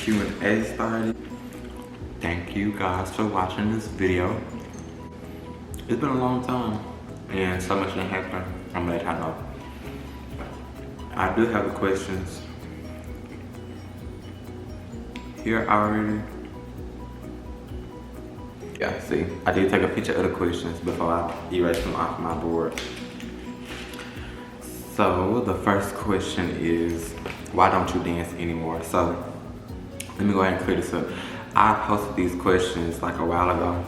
Q&A started. Thank you guys for watching this video. It's been a long time and so much didn't happen. I'm glad I know. I do have the questions here already. Yeah, see, I did take a picture of the questions before I erase them off my board. So the first question is, why don't you dance anymore? So let me go ahead and clear this up. I posted these questions like a while ago,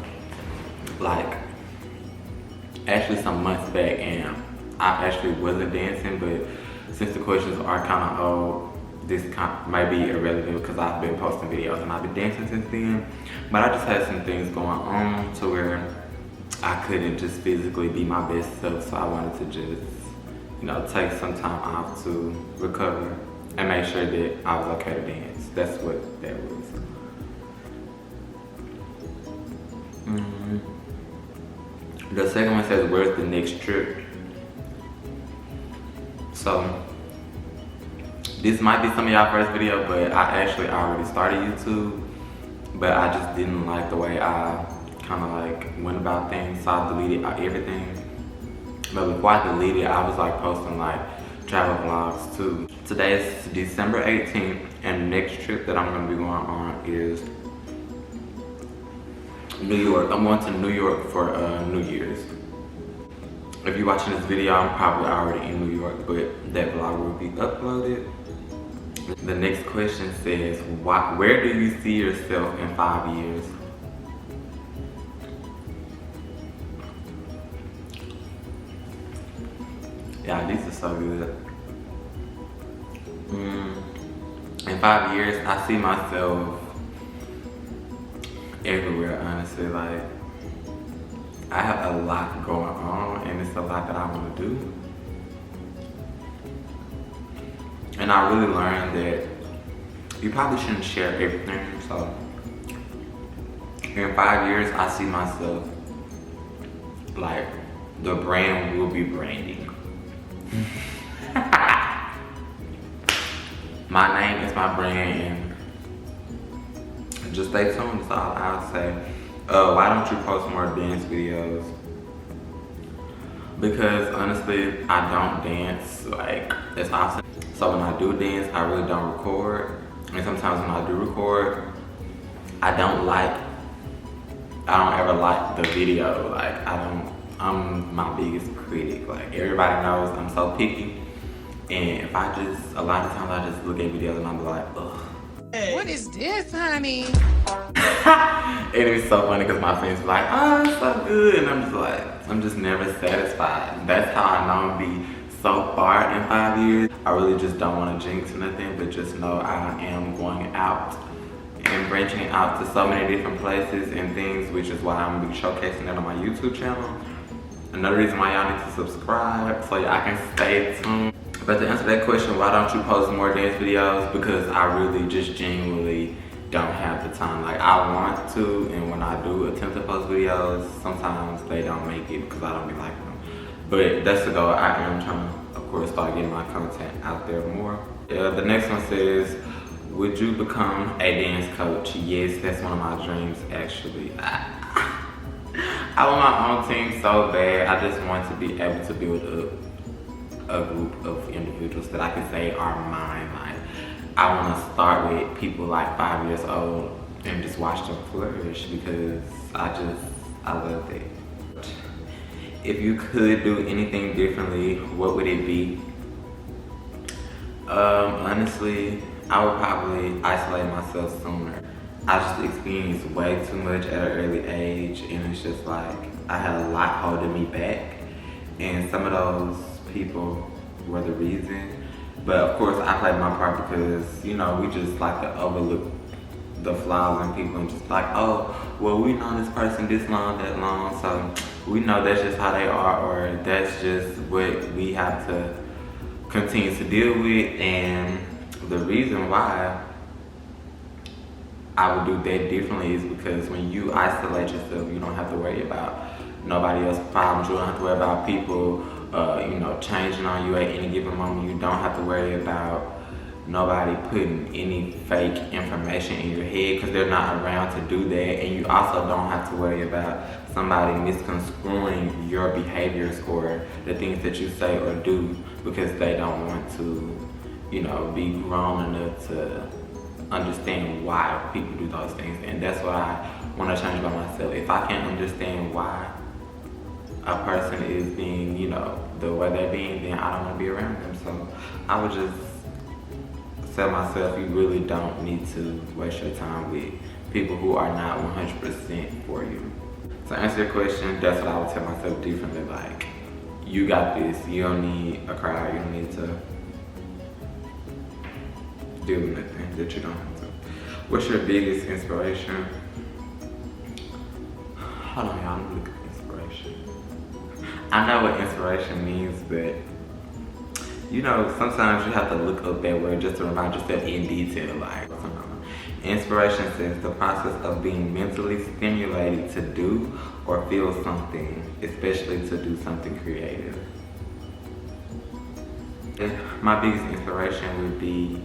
like actually some months back, and I actually wasn't dancing, but since the questions are kind of old, this might be irrelevant because I've been posting videos and I've been dancing since then. But I just had some things going on to where I couldn't just physically be my best self, so I wanted to just, you know, take some time off to recover and make sure that I was okay to dance. That's what that was. The second one says, where's the next trip? So this might be some of y'all first video, but I actually already started YouTube, but I just didn't like the way I kind of like went about things, so I deleted everything. But before I deleted it, I was like posting like travel vlogs too. Today is December 18th, and the next trip that I'm gonna be going on is New York. I'm going to New York for New Year's. If you're watching this video, I'm probably already in New York, but that vlog will be uploaded. The next question says, where do you see yourself in 5 years? Yeah, these are so good. In 5 years, I see myself everywhere, honestly. Like, I have a lot going on, and it's a lot that I want to do. And I really learned that you probably shouldn't share everything. So in 5 years, I see myself like the brand will be branding. My name is my brand, and just stay tuned. That's all I'll say. Why don't you post more dance videos? Because honestly, I don't dance like as often. So when I do dance, I really don't record. And sometimes when I do record, I don't ever like the video. Like I'm my biggest critic. Like everybody knows I'm so picky. And if a lot of times I just look at videos and I'm like, ugh. What is this, honey? And it's so funny because my friends be like, oh, it's so good. And I'm just never satisfied. That's how I know I'm be so far in 5 years. I really just don't want to jinx nothing, but just know I am going out and branching out to so many different places and things, which is why I'm gonna be showcasing that on my YouTube channel. Another reason why y'all need to subscribe so y'all can stay tuned. But to answer that question, why don't you post more dance videos? Because I really just genuinely don't have the time. Like I want to, and when I do attempt to post videos, sometimes they don't make it because I don't be liking them. But that's the goal. I am trying to, of course, start getting my content out there more. The next one says, would you become a dance coach? Yes, that's one of my dreams actually. I want my own team so bad. I just want to be able to build up a group of individuals that I can say are mine. Like I want to start with people like 5 years old and just watch them flourish because I love it. If you could do anything differently, what would it be? Honestly, I would probably isolate myself sooner. I just experienced way too much at an early age, and it's just like I had a lot holding me back, and some of those people were the reason. But of course I played my part because, you know, we just like to overlook the flaws in people and just like, oh, well, we know this person this long, that long, so we know that's just how they are, or that's just what we have to continue to deal with. And the reason why I would do that differently is because when you isolate yourself, you don't have to worry about nobody else's problems. You don't have to worry about people, you know, changing on you at any given moment. You don't have to worry about nobody putting any fake information in your head, because they're not around to do that. And you also don't have to worry about somebody misconstruing your behaviors or the things that you say or do, because they don't want to, you know, be grown enough to understand why people do those things. And that's what I want to change about myself. If I can't understand why a person is being, you know, the way they're being, then I don't want to be around them. So I would just tell myself, you really don't need to waste your time with people who are not 100% for you. To answer your question, that's what I would tell myself differently. Like, you got this. You don't need a crowd. You don't need to deal with nothing that you don't have to. What's your biggest inspiration? Hold on, y'all. Let me look at inspiration. I know what inspiration means, but you know, sometimes you have to look up that word just to remind yourself in detail. Like, inspiration says the process of being mentally stimulated to do or feel something, especially to do something creative. My biggest inspiration would be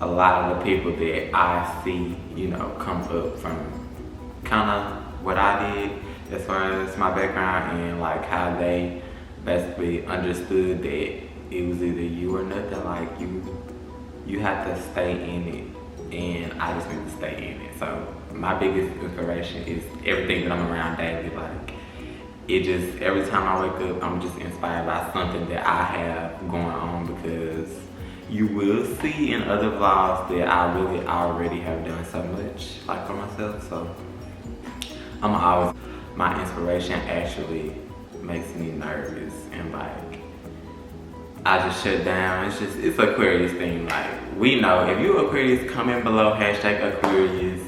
a lot of the people that I see, you know, come up from kind of what I did as far as my background, and like how they basically understood that it was either you or nothing. Like, you have to stay in it, and I just need to stay in it. So my biggest inspiration is everything that I'm around daily. Like, it just, every time I wake up, I'm just inspired by something that I have going on, because you will see in other vlogs that I really already have done so much, like, for myself. So I'm always, my inspiration actually makes me nervous, and like, I just shut down. It's Aquarius thing. Like, we know if you Aquarius, comment below #Aquarius,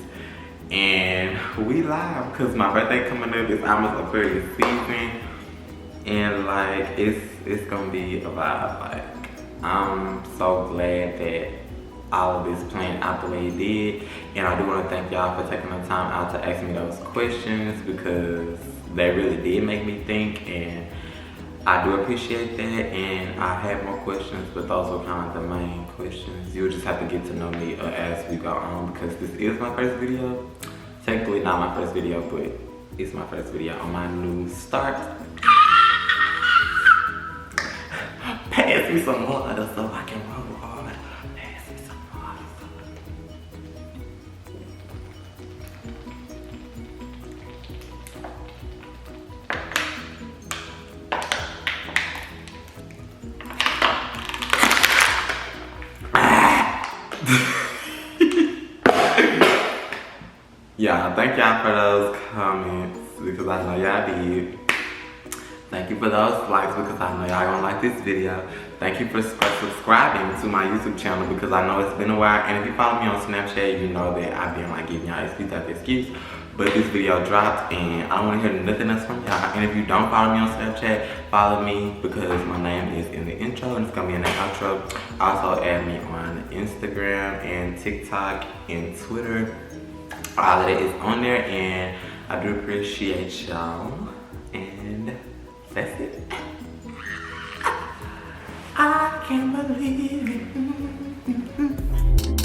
and we live, because my birthday coming up. It's almost Aquarius season, and like, it's gonna be a vibe. Like, I'm so glad that all of this planned out the way it did, and I do want to thank y'all for taking the time out to ask me those questions, because they really did make me think, and I do appreciate that. And I have more questions, but those were kind of the main questions. You'll just have to get to know me as we go on, because this is my first video. Technically not my first video, but it's my first video on my new start. Pass me some water so I can roll hard. Pass me some water. Yeah, thank y'all for those comments, because I know y'all did. Thank you for those likes, because I know y'all gonna like this video. Thank you for subscribing to my YouTube channel, because I know it's been a while. And if you follow me on Snapchat, you know that I've been like giving y'all excuse after excuse. But this video dropped, and I don't want to hear nothing else from y'all. And if you don't follow me on Snapchat, follow me, because my name is in the intro and it's gonna be in the outro. Also add me on Instagram and TikTok and Twitter. All of that is on there, and I do appreciate y'all. And that's it. I can't believe it.